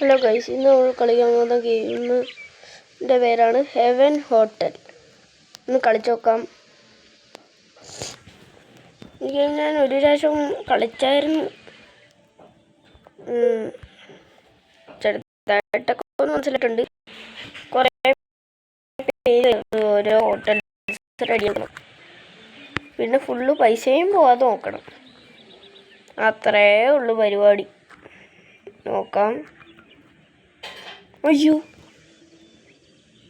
Hello guys, ഇന്ന് നമ്മൾ കളിക്കാൻ പോകുന്ന ഗെയിമിൻ്റെ പേരാണ് ഹെവൻ ഹോട്ടൽ. ഒന്ന് കളിച്ചു നോക്കാം. ഈ ഗെയിം ഞാൻ ഒരു പ്രാവശ്യം കളിച്ചായിരുന്നു. ചെറുതായിട്ടൊക്കെ ഒന്ന് മനസ്സിലായിട്ടുണ്ട്. കുറേ പേര് ഓരോ ഹോട്ടൽ റെഡിയാക്കണം, പിന്നെ ഫുള്ള് പൈസയും പോവാതെ നോക്കണം. അത്രേ ഉള്ളു പരിപാടി. നോക്കാം. അയ്യോ,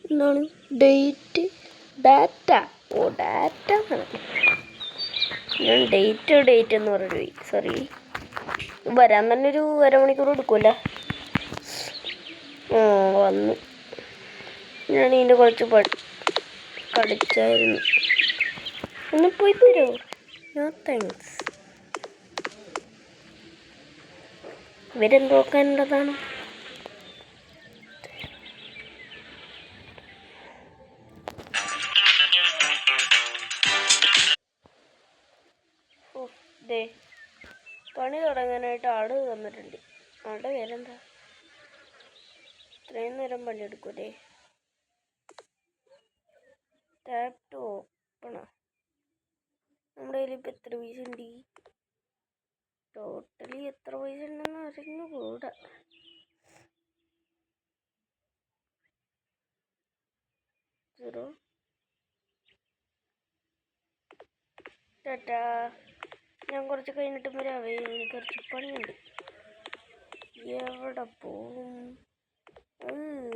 എന്താണ് ഡാറ്റ? ഓ, ഡാറ്റ. ഞാൻ ഡേറ്റ് എന്ന് പറഞ്ഞു. സോറി, വരാൻ തന്നെ ഒരു അരമണിക്കൂർ എടുക്കുമല്ലോ. വന്നു. ഞാൻ ഇതിൻ്റെ കുറച്ച് കളിച്ചായിരുന്നു. ഒന്ന് പോയി തരുമോ? No thanks. ഇവരെന്തോക്കാനുള്ളതാണ്? പണി തുടങ്ങാനായിട്ട് ആള് വന്നിട്ടുണ്ട്. ആളുടെ പേരെന്താ? ഇത്രയും നേരം പണിയെടുക്കൂലേ? Tap to ഓപ്പണാ. നമ്മുടെ കയ്യിൽ ഇപ്പം എത്ര പൈസ ഉണ്ട്? ടോട്ടലി എത്ര പൈസ ഉണ്ടെന്ന് അറിഞ്ഞുകൂടാ. ടാറ്റാ. ഞാൻ കുറച്ച് കഴിഞ്ഞിട്ട് വരാവേ. എനിക്ക് കുറച്ച് പണിയുണ്ട്. എവിടെ പോവും?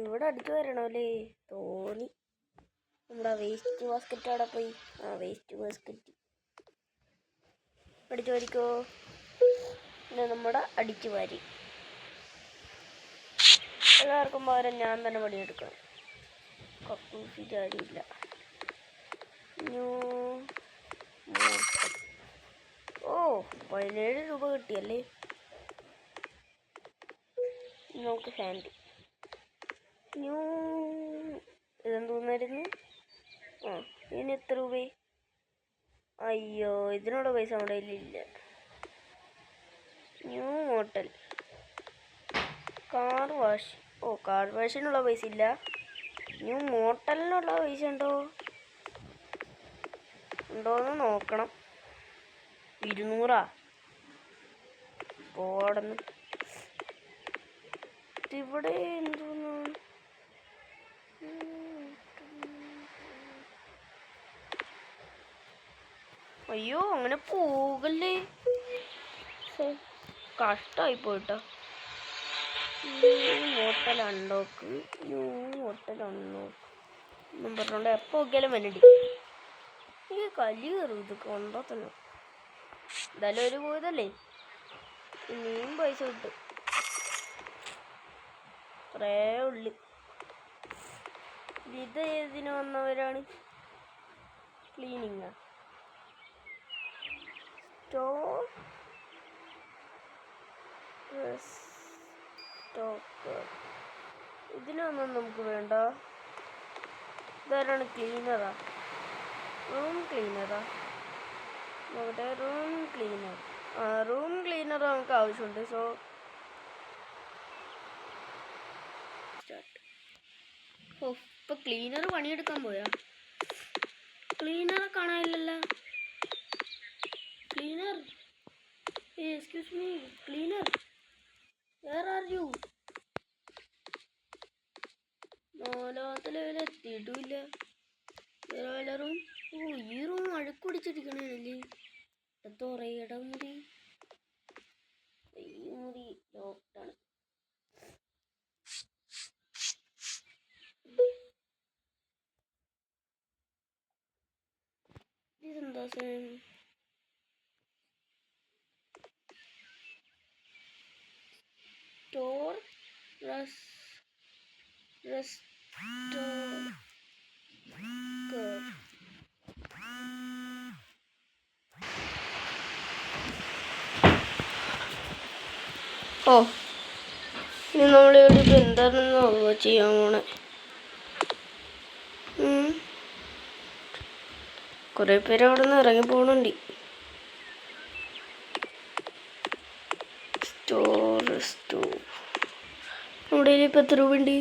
ഇവിടെ അടിച്ചു വരണമല്ലേ തോന്നി. നമ്മുടെ വേസ്റ്റ് ബാസ്ക്കറ്റ് അവിടെ പോയി. വേസ്റ്റ് ബാസ്ക്കറ്റ് അടിച്ചു വാരിക്കോ. പിന്നെ നമ്മുടെ അടിച്ചു വാരി. എല്ലാവർക്കും പകരം ഞാൻ തന്നെ പണിയെടുക്കണം. കക്കൂസി കാര്യമില്ല. ഓ, 17 രൂപ കിട്ടിയല്ലേ. നമുക്ക് ഹാൻഡ് ഇതെന്തോന്നായിരുന്നു? ഇതിന് എത്ര രൂപ? അയ്യോ, ഇതിനുള്ള പൈസ നമ്മുടെ കയ്യിലില്ല. New hotel car wash. Car വാഷിനുള്ള പൈസ ഇല്ല. ന്യൂ മോട്ടലിനുള്ള പൈസ ഉണ്ടോയെന്ന് നോക്കണം. 200 പോടന്ന്. ഇവിടെ എന്തോന്ന്? അയ്യോ, അങ്ങനെ പോകല്ലേ. കഷ്ടമായി പോയിട്ടോ. ഹോട്ടൽ അൺലോക്ക് എന്നും പറഞ്ഞോണ്ട് എപ്പോൾ നോക്കിയാലും വന്നടി. എനിക്ക് കലി കയറും ഇത് കൊണ്ടോ തന്നെ. എന്തായാലും ഒരു പോയതല്ലേ, ഇനിയും പൈസ കിട്ടും. അത്രേ ഉള്ളു. ഇത് ഏതിന് വന്നവരാണ്? ക്ലീനിങ് ഇതിനൊന്നും നമുക്ക് വേണ്ട. ഇതാരാണ്? ക്ലീനറാ? റൂം ക്ലീനറാ? നോക്കട്ടെ. റൂം ക്ലീനർ നമുക്ക് ആവശ്യമുണ്ട്. സോ ഇപ്പൊ ക്ലീനർ പണിയെടുക്കാൻ പോയാ? ക്ലീനറെ കാണാനില്ലല്ലോ. Cleaner, excuse me, cleaner, where are you? 4ാമത്തെ ലെവൽ എത്തിയിട്ടില്ല. വേറെ റൂം? ഈ റൂം അഴുക്ക് പിടിച്ചിരിക്കണല്ലേ. തുറയിട മുറി. ഈ മുറി ലോക്ക്ഡാണ്. ഇതെന്താ സാധനം? സ്റ്റോർ ഇനി നമ്മളിവിടെ ഇപ്പം എന്താണെന്നോ ചെയ്യാൻ പോണേ. കുറേ പേര് അവിടെ നിന്ന് ഇറങ്ങി പോകണുണ്ട്. നമ്മുടെ കയ്യിൽ ഇപ്പം എത്ര രൂപ ഉണ്ട്?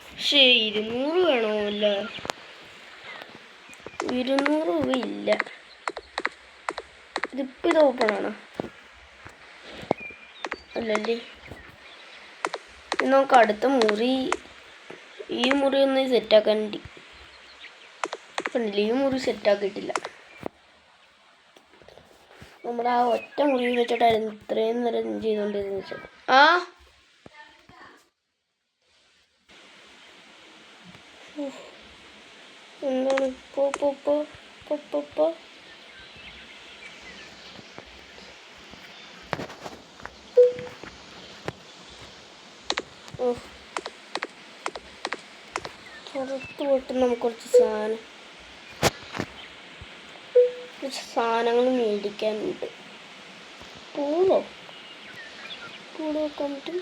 പക്ഷേ 200 വേണോ? അല്ല, 200 രൂപ ഇല്ല. ഇതിപ്പോൾ ഇത് ഓപ്പണാണോ? അല്ലല്ലേ. നമുക്ക് അടുത്ത മുറി, ഈ മുറി ഒന്ന് സെറ്റാക്കാൻ വേണ്ടി കണ്ടില്ല, ഈ മുറി സെറ്റാക്കിയിട്ടില്ല. നമ്മൾ ആ ഒറ്റ മുറി വെച്ചിട്ടായിരുന്നു ഇത്രയും നേരം ചെയ്തുകൊണ്ടിരുന്നത് വെച്ചാൽ. എന്താണ് പുറത്ത് പോയിട്ട് നമുക്ക് കുറച്ച് സാധനങ്ങൾ മേടിക്കാനുണ്ട്. പൂളോ വെക്കാൻ പറ്റും?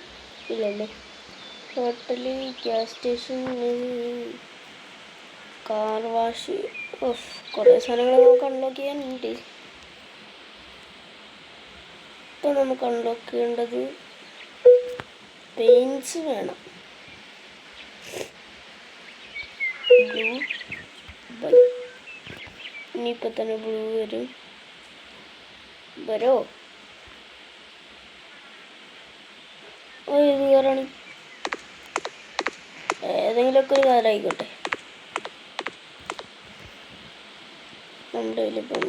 ഇല്ലല്ലേ. Hotel, gas station, car wash, കുറേ സാധനങ്ങൾ നമുക്ക് അൺലോക്ക് ചെയ്യാനുണ്ട്. ഇപ്പം നമുക്ക് അൺലോക്ക് ചെയ്യേണ്ടത് പെയിൻസ് വേണം. ബ്ലൂ ഇനിയിപ്പോൾ തന്നെ ബ്ലൂ വരോ? ഏത് കളറാണ്? ഏതെങ്കിലുമൊക്കെ ഒരു കളറായിക്കോട്ടെ. നമ്മുടെ കയ്യിലിപ്പം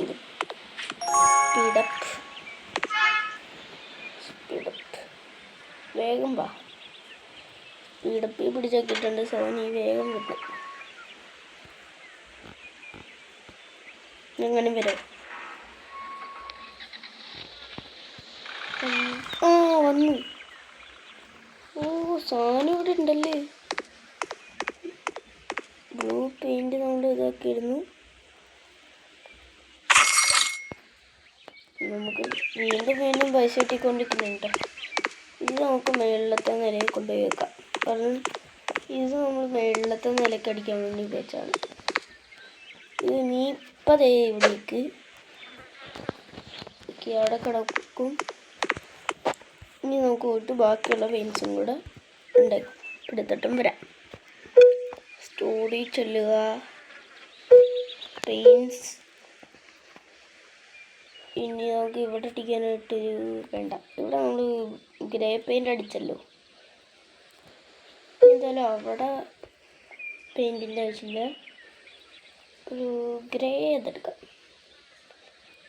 സ്പീഡപ്പ് വേഗം വാ. സ്പീഡപ്പ് പിടിച്ചാക്കിയിട്ടുണ്ട്. സോനി വേഗം കിട്ടും. എങ്ങനെ വരാം? വന്നു. സാധനം ഇവിടെ ഉണ്ടല്ലേ. ബ്ലൂ പെയിന്റ് നമ്മൾ ഇതാക്കിയിരുന്നു. നമുക്ക് വീണ്ടും പൈസ കിട്ടിക്കൊണ്ടിരിക്കുന്നുണ്ട്. ഇത് നമുക്ക് മേളിലത്തെ നിലയിൽ കൊണ്ടുപോയി വെക്കാം. കാരണം ഇത് നമ്മൾ മേളിലത്തെ നിലയ്ക്ക് അടിക്കാൻ വേണ്ടി വെച്ചാണ്. ഇത് നീ ഇപ്പം ദേ ഇവിടേക്ക് അവിടെ കിടക്കും. ഇനി നമുക്ക് പോയിട്ട് ബാക്കിയുള്ള പെയിൻസും കൂടെ എടുത്തിട്ടും വരാം. സ്റ്റോറി ചെല്ലുക, പെയിൻസ്. ഇനി നമുക്ക് ഇവിടെ അടിക്കാനായിട്ട് വേണ്ട. ഇവിടെ നമ്മൾ ഗ്രേ പെയിൻ്റ് അടിച്ചല്ലോ. എന്തായാലും അവിടെ പെയിൻറ്റിൻ്റെ ആവശ്യമില്ല. ഒരു ഗ്രേ അതെടുക്കാം.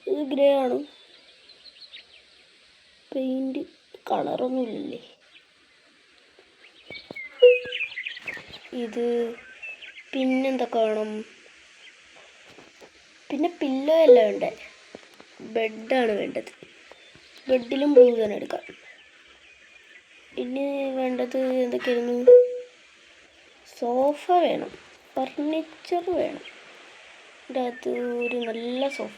ഇത് ഗ്രേ ആണ്. പെയിൻറ്റ് കളറൊന്നുമില്ലല്ലേ. ഇത് പിന്നെന്തൊക്കെ വേണം? പിന്നെ പില്ലോ അല്ല വേണ്ടേ, ബെഡാണ് വേണ്ടത്. ബെഡിലും ബ്ലൂ തന്നെ എടുക്കാം. ഇനി വേണ്ടത് എന്തൊക്കെയായിരുന്നു? സോഫ വേണം, ഫർണിച്ചർ വേണം. ഇതിൻ്റെ അകത്ത് ഒരു നല്ല സോഫ.